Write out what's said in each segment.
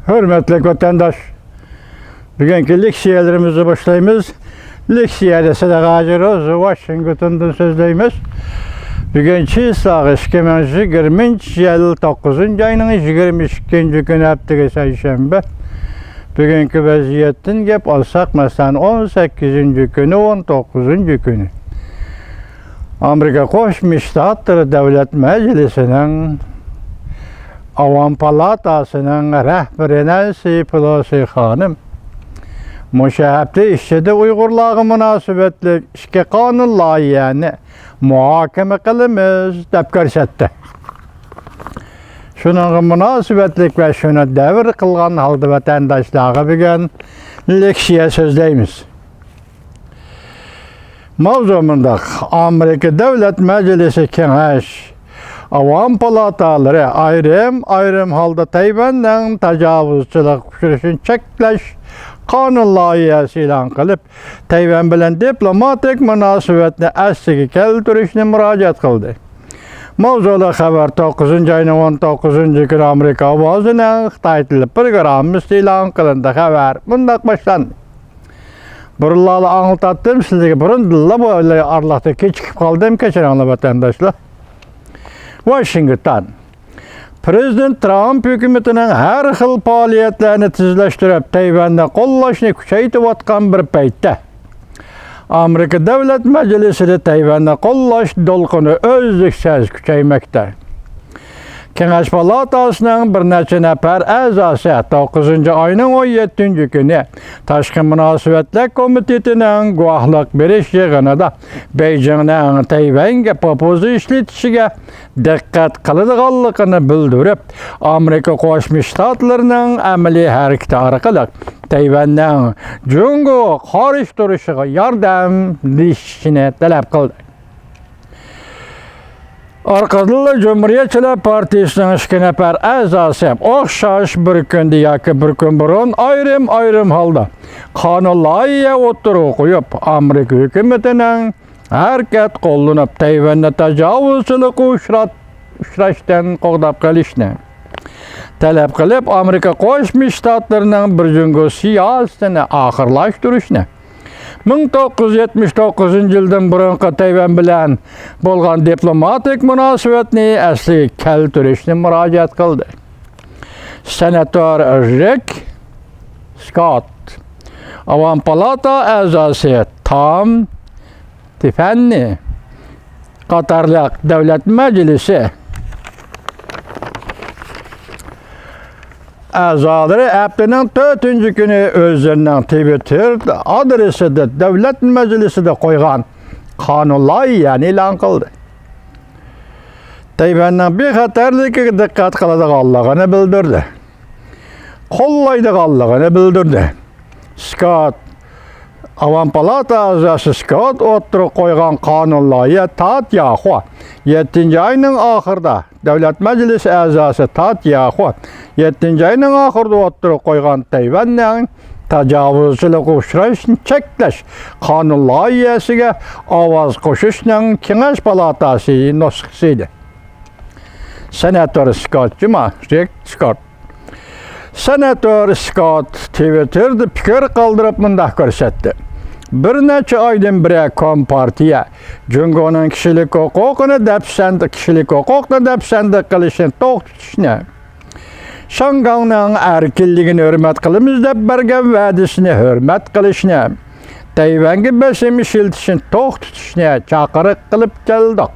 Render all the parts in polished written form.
Hürmetli vatandaş, bugünkü leksiyalarımızı başlayımız. Leksiyada Sadaqacı Washington'dan sözleyimiz. Bugünkü sağı 2020 yıl 9. ayının 22. günü haftaga sayşembe. Bugünkü vaziyetten gep alsak mesela 18. günü 19. günü. Amerika Koşmuş Ştatları Devlet Meclisi'nin Avam Palatası'nın rehberi Nancy Pelosi hanım müşahapte işçide Uygurlığı münasebetli işki kanun layihini muhakeme kılımız dep görsetti. Şunun münasebetlik ve şunu devir kılgan halde vatandaşlığı bugün leksiye sözleyimiz. Mavzumunda Amerika Devlet Meclisi Kengeş Avam Palataları ayrım halda Tayvan'dan tecavüzçülük sürüşün çekleş kanun layihesi ilan kılıp Tayvan bilen diplomatik münasebetini asliga keltirishni müracaat kıldı. Mavzulu haber 9. ayının 19. günü Amerika ovozinin Xitay tili programmasi ilan kılındı. Haber bundak başlandı. Burunlarla anlatattım sizlere. Burun dilla böyle arlakta keçikip kaldım keçen vatandaşlar. Washington. Prezident Trump hükümetinin her xil faaliyetlerini tizleştirip Tayvan'da qo'llashni kuchaytib atkan bir paytda Amerika Devlet Meclisi'de Tayvan'da qo'llash dolqini özlüksiz kuchaymoqda. Kengash Palatası'nın bir neçe nefer a'zosi 9. ayının 17. günü Tashqi Munosabatlar Komitetinin guvohlik berish yig'inida Beijingning Tayvanga popuzi ishlatishiga diqqat qiladiganligini bildirib, Amerika Qo'shma Shtatlarining amaliy harakati orqali Tayvanning Jungo qarshi turishiga yordam berishini talab qildi. Arkadaşlar Cumhuriyetçiler Partisi'nin 2 nefer a'zosi o'xshash bir kunda yoki bir kun burun ayrım halda kanun layihasi o'tirib qo'yib, Amerika hukumatining harakat qo'llanib Tayvan'da tajovuzchilikka uchrashdan qo'g'dab qolishni talab qilib, Amerika Qo'shma Shtatlarining bir jungo siyosatini oxirlashtirishni 1979 yıldan burunqi Tayvan bilan bo'lgan diplomatik munosabatni asliga keltirishni murojaat qildi. Senator Rick Scott, Avam Palata a'zosi Tom Tiffany qatorliq Davlat Majlisi a'zolari haftaning 4. günü o'zlarining Twitter adresida Davlat Majlisida qo'ygan qonun loyihasini e'lon qildi. Tayvanning bexatarligiga diqqat qiladiganligini bildirdi. Qo'llaydiganligini bildirdi. Scott, Avam Palata a'zosi Scott o'tirib qo'ygan qonun loyihasi Tatyahu 7. ayının oxirida Davlat Majlisi a'zosi Tatyahu 7. ayının oxirida o'tirib qo'ygan Tayvanning tajovuzchilikka uchrashini cheklash qonun loyihasiga ovoz qo'shishning Kengash Palatasi nusxasi edi. Senator Scott Rick Scott. Senator Scott Twitter'da fikir qoldirib bunday ko'rsatdi. Bir neçe aydan beri Kompartiya Jungo'nun kişilik hukukunu depsende qilishni to'xtatishni, Shanghayning erkinligini hurmat qilamiz deb bergan va'dasini hurmat qilishni, Tayvanga bosim ishlatishni to'xtatishni chaqiriq qilib keldik.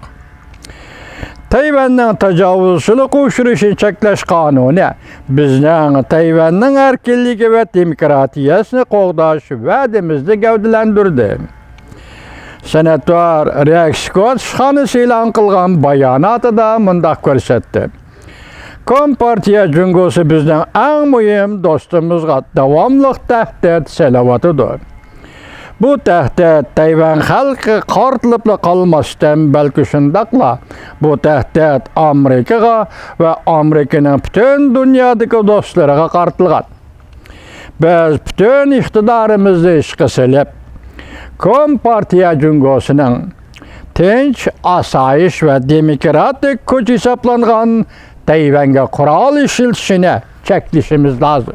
Tayvanning tajovuzchilikka uchrashini cheklash qonuni bizning Tayvanning erkinligi va demokratiyasini qo'g'dash va'damizni gavdalantirdi. Senator Rick Scott ishxonasi e'lon qilgan bayonotida bunday ko'rsatdi. Kompartiya jungosi bizning eng muhim do'stimizga davomli tahdid salavatidir. Bu tahdid Tayvan xalqi qortilib qolmasdan, balki shundaqla bu tahdid Amerikaga va Amerikaning butun dunyodagi do'stlariga qartilgan. Biz butun iqtidorimizni ishga solib, Kompartiya jungosining tinch, asoyish va demokratik kuch hisoblangan Tayvanga qurol ishlatishini çekilişimiz lazım.